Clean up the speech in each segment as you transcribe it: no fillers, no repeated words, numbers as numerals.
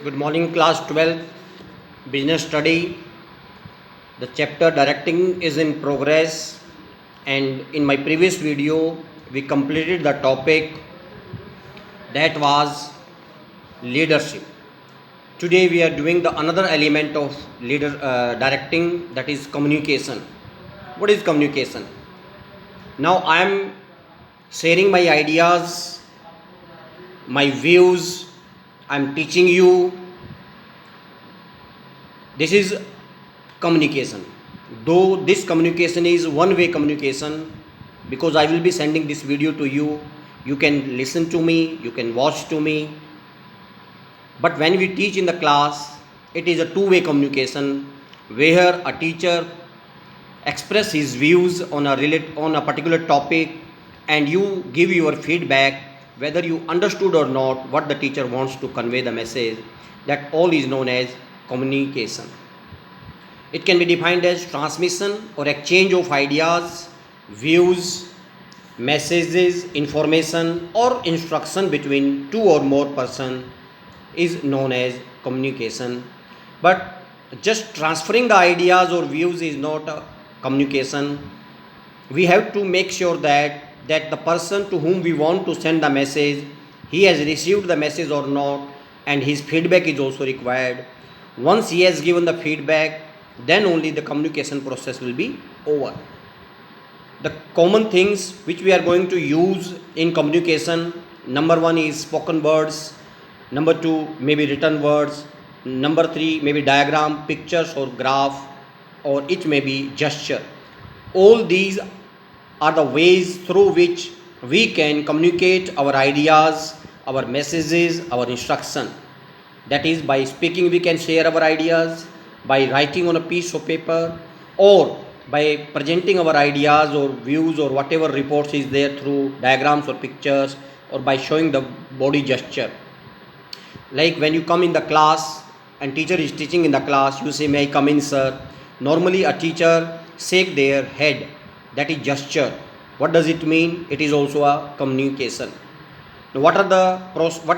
Good morning, class 12, business study. The chapter directing is in progress, and in my previous video, we completed the topic that was leadership. Today, we are doing the another element of directing, that is communication. What is communication? Now, I am sharing my ideas, my views. I am teaching you. This is communication. Though this communication is one way communication, because I will be sending this video to you, you can listen to me, you can watch to me, but when we teach in the class, it is a two-way communication where a teacher express his views on a particular topic, and you give your feedback whether you understood or not what the teacher wants to convey the message. That all is known as communication. It can be defined as transmission or exchange of ideas, views, messages, information, or instruction between two or more persons is known as communication. But just transferring the ideas or views is not a communication. We have to make sure that the person to whom we want to send the message, he has received the message or not, and his feedback is also required. Once he has given the feedback, then only the communication process will be over. The common things which we are going to use in communication, number one is spoken words, number two maybe written words, number three maybe diagram, pictures or graph, or it may be gesture. All these are the ways through which we can communicate our ideas, our messages, our instruction. That is, by speaking we can share our ideas, by writing on a piece of paper, or by presenting our ideas or views or whatever reports is there through diagrams or pictures, or by showing the body gesture. Like when you come in the class and teacher is teaching in the class, you say, "May I come in, sir?" Normally a teacher shake their head. That is gesture. What does it mean? It is also a communication. Now, what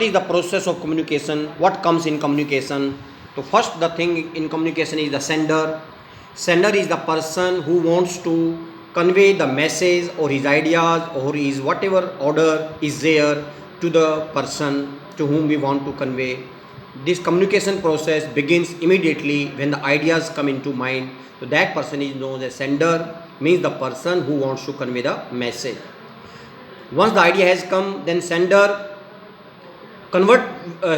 is the process of communication? What comes in communication? So first the thing in communication is the sender. Sender is the person who wants to convey the message or his ideas or his whatever order is there to the person to whom we want to convey. This communication process begins immediately when the ideas come into mind. So that person is known as sender, means the person who wants to convey the message. Once the idea has come, then sender convert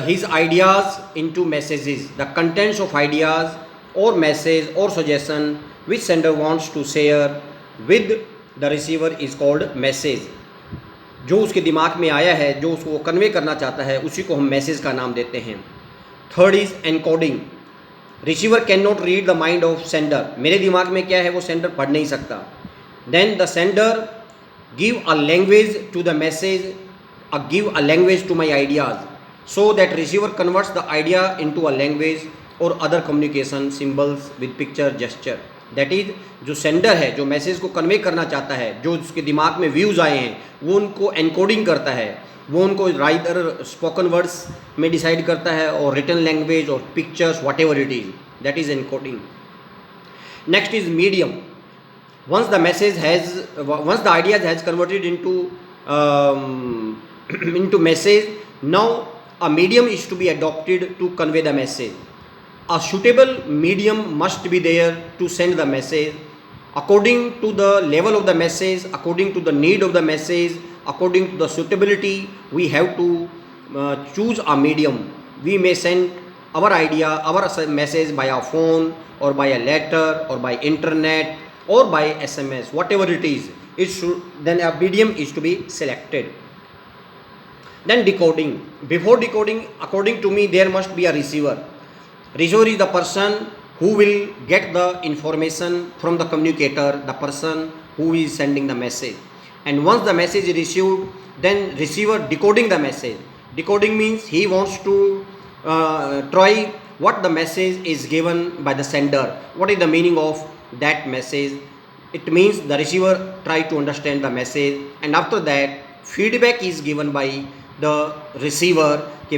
his ideas into messages. The contents of ideas or message or suggestion which sender wants to share with the receiver is called message. जो उसके दिमाग में आया है, जो उसको convey करना चाहता है, उसी को हम मैसेज का नाम देते हैं. Third is encoding. Receiver can not read the mind of sender. मेरे दिमाग में क्या है वो सेंडर पढ़ नहीं सकता. Then the sender give a language to the message, give a language to my ideas, so that receiver converts the idea into a language or other communication symbols with picture gesture. That is, जो sender है, जो message को convey करना चाहता है, जो उसके दिमाग में व्यूज़ आए हैं, वो उनको एनकोडिंग करता है, वो उनको राइटर स्पोकन वर्ड्स में डिसाइड करता है और रिटन लैंग्वेज और pictures what ever it is, that is encoding. Next is medium. Once the idea has converted into into message, now a medium is to be adopted to convey the message. A suitable medium must be there to send the message according to the level of the message, according to the need of the message, according to the suitability. We have to choose a medium. We may send our idea, our message by a phone or by a letter or by internet or by SMS, whatever it is. Then a medium is to be selected. Then decoding. Before decoding, according to me, there must be a receiver. Receiver is the person who will get the information from the communicator, the person who is sending the message. And once the message is received, then receiver decoding the message. Decoding means he wants to try what the message is given by the sender. What is the meaning of that message? It means the receiver try to understand the message, and after that feedback is given by the receiver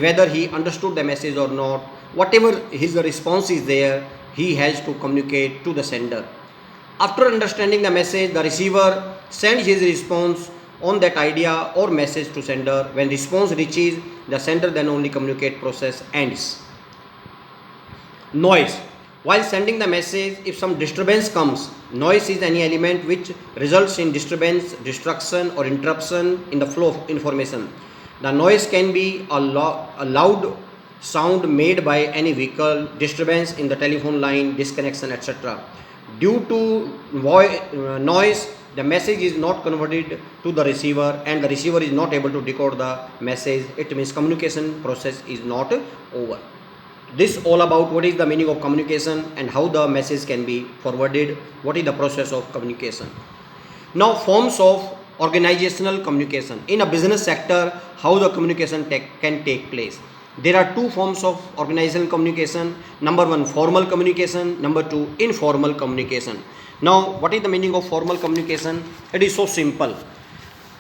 whether he understood the message or not, whatever his response is there, he has to communicate to the sender. After understanding the message, the receiver sends his response on that idea or message to sender. When response reaches the sender, then only communicate process ends. Noise. While sending the message, if some disturbance comes, noise is any element which results in disturbance, destruction or interruption in the flow of information. The noise can be a loud sound made by any vehicle, disturbance in the telephone line, disconnection, etc. Due to noise, the message is not converted to the receiver and the receiver is not able to decode the message. It means communication process is not over. This all about what is the meaning of communication and how the message can be forwarded, what is the process of communication. Now, forms of organizational communication. In a business sector, how the communication can take place. There are two forms of organizational communication. Number one, formal communication. Number two, informal communication. Now, what is the meaning of formal communication? It is so simple.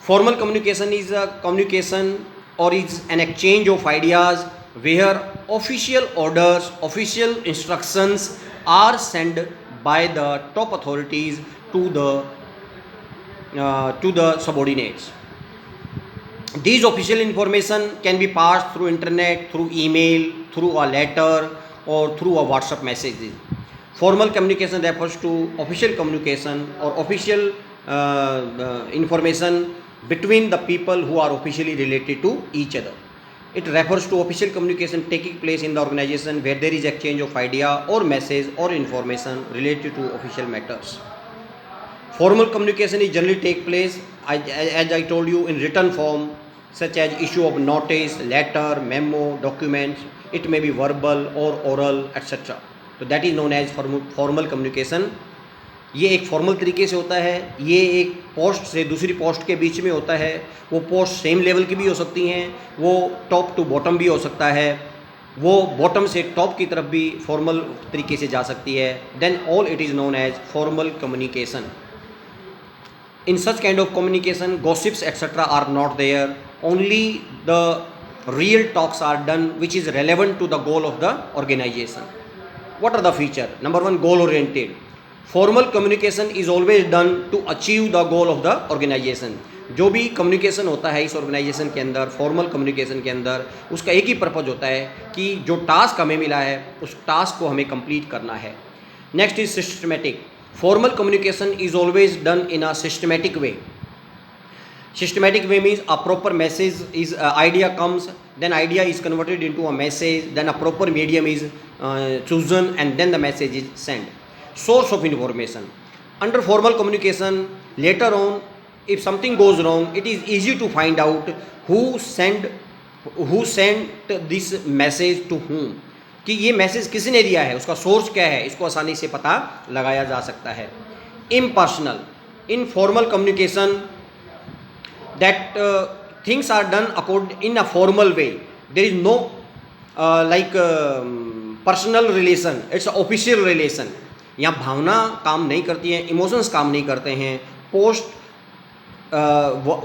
Formal communication is a communication or is an exchange of ideas where official orders, official instructions are sent by the top authorities to the subordinates. These official information can be passed through internet, through email, through a letter or through a WhatsApp messages. Formal communication refers to official communication or official information between the people who are officially related to each other. It refers to official communication taking place in the organization where there is exchange of idea or message or information related to official matters. Formal communication is generally take place, as I told you, in written form, such as issue of notice, letter, memo, documents. It may be verbal or oral, etc. तो that is known as formal communication. ये एक formal तरीके से होता है. ये एक post से दूसरी पोस्ट के बीच में होता है. वो पोस्ट सेम लेवल की भी हो सकती हैं, वो टॉप टू बॉटम भी हो सकता है, वो बॉटम से टॉप की तरफ भी फॉर्मल तरीके से जा सकती है. Then all it is known as formal communication. In such kind of communication, gossips etc. are not there. Only the real talks are done which is relevant to the goal of the organization. What are the features? Number one, goal oriented. Formal communication is always done to achieve the goal of the organization. जो भी communication होता है इस organisation के अंदर, formal communication के अंदर, उसका एक ही पर्पज़ होता है कि जो टास्क हमें मिला है उस टास्क को हमें कंप्लीट करना है. Next is systematic. Formal communication is always done in a systematic way. Systematic way means a proper message is idea comes, then idea is converted into a message, then a proper medium is chosen, and then the message is sent. Source of information. Under formal communication, later on, if something goes wrong, it is easy to find out who sent this message to whom. कि ये message किसने दिया है, उसका source क्या है, इसको आसानी से पता लगाया जा सकता है. Impersonal. In formal communication that things are done according in a formal way. There is no like personal relation, it's official relation. यहाँ भावना काम नहीं करती है, इमोशंस काम नहीं करते हैं. Post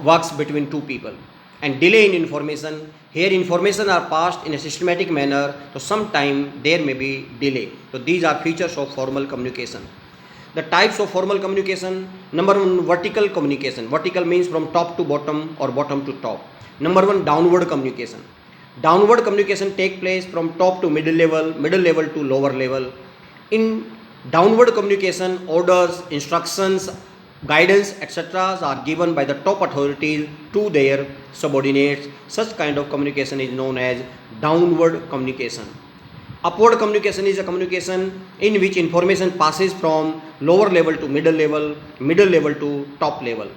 works between two people. And delay in information. Here information are passed in a systematic manner, so sometime there may be delay. So these are features of formal communication. The types of formal communication. Number one, vertical communication. Vertical means from top to bottom or bottom to top. Number one, downward communication. Downward communication take place from top to middle level to lower level. In downward communication, orders, instructions, guidance etc. are given by the top authorities to their subordinates. Such kind of communication is known as downward communication. Upward communication is a communication in which information passes from lower level to middle level to top level.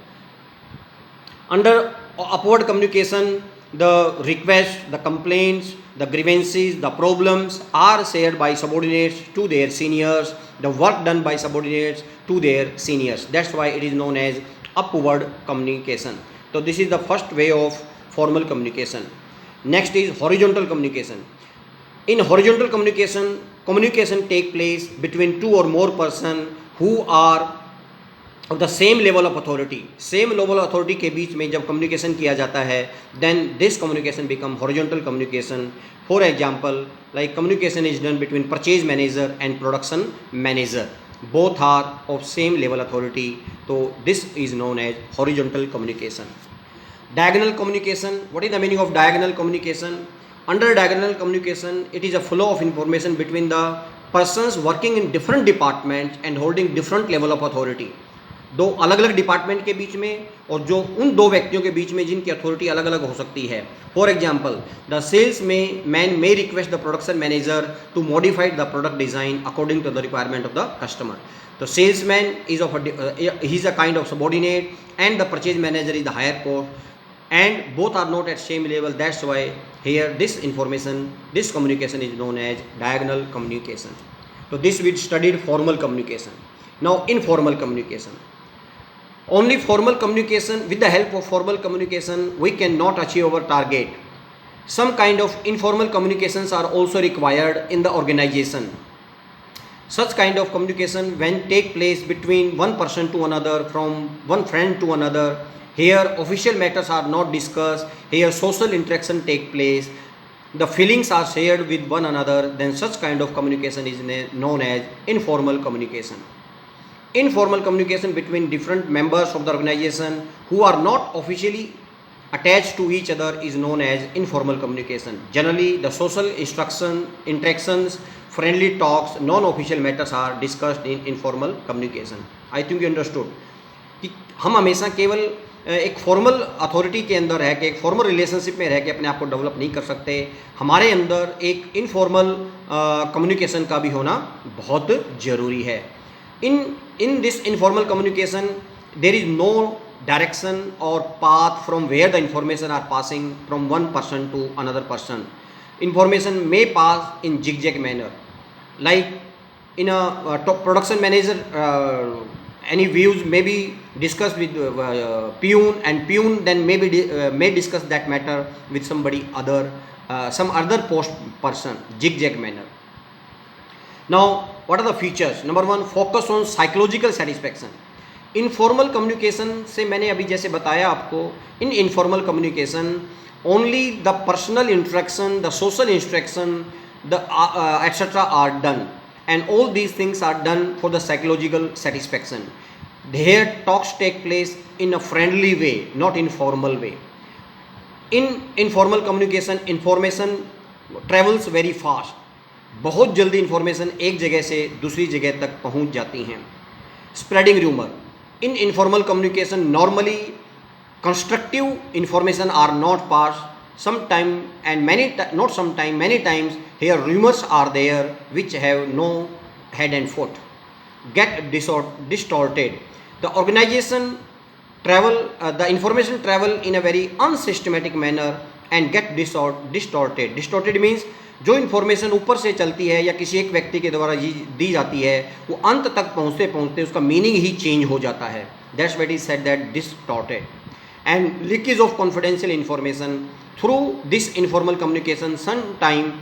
Under upward communication, the requests, the complaints, the grievances, the problems are shared by subordinates to their seniors, the work done by subordinates to their seniors. That's why it is known as upward communication. So this is the first way of formal communication. Next is horizontal communication. In horizontal communication, communication take place between two or more persons who are of the same level of authority, same level of authority के बीच में जब communication किया जाता है, then this communication become horizontal communication. For example, like communication is done between purchase manager and production manager, both are of same level authority, so this is known as horizontal communication. Diagonal communication, what is the meaning of diagonal communication? Under diagonal communication, it is a flow of information between the persons working in different departments and holding different level of authority. दो अलग अलग department के बीच में और जो उन दो व्यक्तियों के बीच में जिनकी अथॉरिटी अलग अलग हो सकती है. For example, the salesman may request the production manager to modified the product design according to the requirement of the customer. तो salesman is he is a kind of subordinate and the purchase manager is the higher post and both are not at same level. That's why here this communication is known as diagonal communication. तो this we studied formal communication. Now informal communication. Only formal communication, with the help of formal communication, we cannot achieve our target. Some kind of informal communications are also required in the organization. Such kind of communication when take place between one person to another, from one friend to another. Here official matters are not discussed. Here social interaction take place. The feelings are shared with one another. Then such kind of communication is known as informal communication. Informal communication between different members of the organization who are not officially attached to each other is known as informal communication. Generally, the social interactions, friendly talks, non-official matters are discussed in informal communication. I think you understood कि हम हमेशा केवल एक formal authority के अंदर रह के, एक फॉर्मल रिलेशनशिप में रह के अपने आप को डेवलप नहीं कर सकते. हमारे अंदर एक इनफॉर्मल कम्युनिकेशन का भी होना बहुत ज़रूरी है. In this informal communication, there is no direction or path from where the information are passing from one person to another person. Information may pass in zigzag manner, like in a production manager, any views may be discussed with peon, and peon then may discuss that matter with somebody other, some other post person, zigzag manner. Now, what are the features? Number one, focus on psychological satisfaction. Informal communication से मैंने अभी जैसे बताया आपको, in informal communication only the personal interaction, the social interaction, the etcetera are done, and all these things are done for the psychological satisfaction. Here talks take place in a friendly way, not in formal way. In informal communication, information travels very fast. बहुत जल्दी information एक जगह से दूसरी जगह तक पहुंच जाती हैं. Spreading rumour. In informal communication normally constructive information are not pass. sometime and not sometime, many times here rumors are there which have no head and foot, get distorted. The organization the information travel in a very unsystematic manner and get distorted. Distorted means जो information ऊपर से चलती है या किसी एक व्यक्ति के द्वारा दी जाती है, वो अंत तक पहुँचते पहुँचते उसका मीनिंग ही चेंज हो जाता है. That's what is said that distorted. And leakage of confidential information through this informal communication. Some time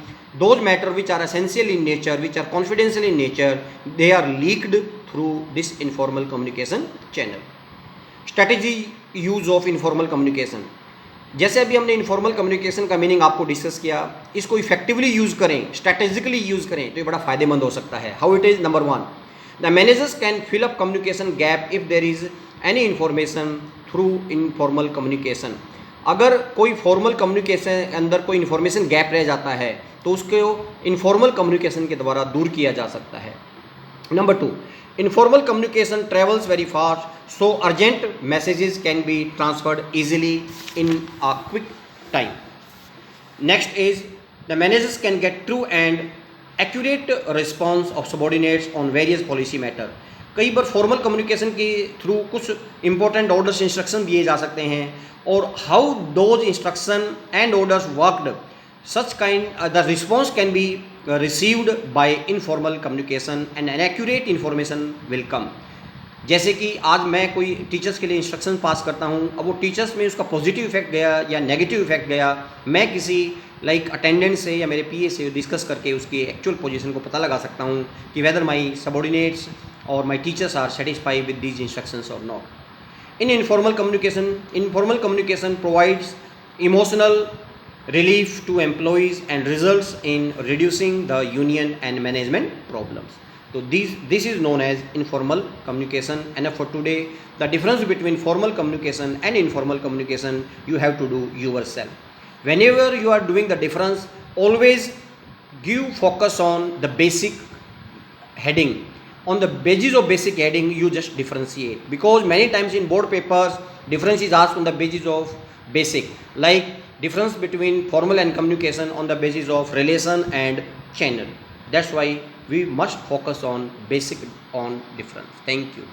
those matter which are essential in nature, which are confidential in nature, they are leaked through this informal communication channel. Strategy use of informal communication. जैसे अभी हमने informal communication का meaning आपको discuss किया, इसको effectively use करें, strategically use करें तो ये बड़ा फ़ायदेमंद हो सकता है. How it is? Number one, the managers can fill up communication gap if there is any information through informal communication. अगर कोई फॉर्मल कम्युनिकेशन के अंदर कोई इन्फॉर्मेशन गैप रह जाता है तो उसको इनफॉर्मल कम्युनिकेशन के द्वारा दूर किया जा सकता है. Number two, informal communication travels very fast, so urgent messages can be transferred easily in a quick time. Next is the managers can get true and accurate response of subordinates on various policy matter. कई बार formal communication के through कुछ important orders instruction दिए जा सकते हैं, और how those instruction and orders worked, such kind the response can be received by informal communication and an accurate information will come. जैसे कि आज मैं कोई टीचर्स के लिए इंस्ट्रक्शन पास करता हूँ, अब वो टीचर्स में उसका पॉजिटिव इफेक्ट गया या नेगेटिव इफेक्ट गया, मैं किसी लाइक अटेंडेंस से या मेरे पीए से डिस्कस करके उसकी एक्चुअल पोजीशन को पता लगा सकता हूँ कि वेदर माई सबॉर्डिनेट्स और my teachers are satisfied with these instructions और not. In informal communication provides emotional relief to employees and results in reducing the union and management problems. So this is known as informal communication. And for today, the difference between formal communication and informal communication you have to do yourself. Whenever you are doing the difference, always give focus on the basic heading. On the basis of basic heading you just differentiate, because many times in board papers difference is asked on the basis of basic, like difference between formal and communication on the basis of relation and channel. That's why we must focus on basic on difference. Thank you.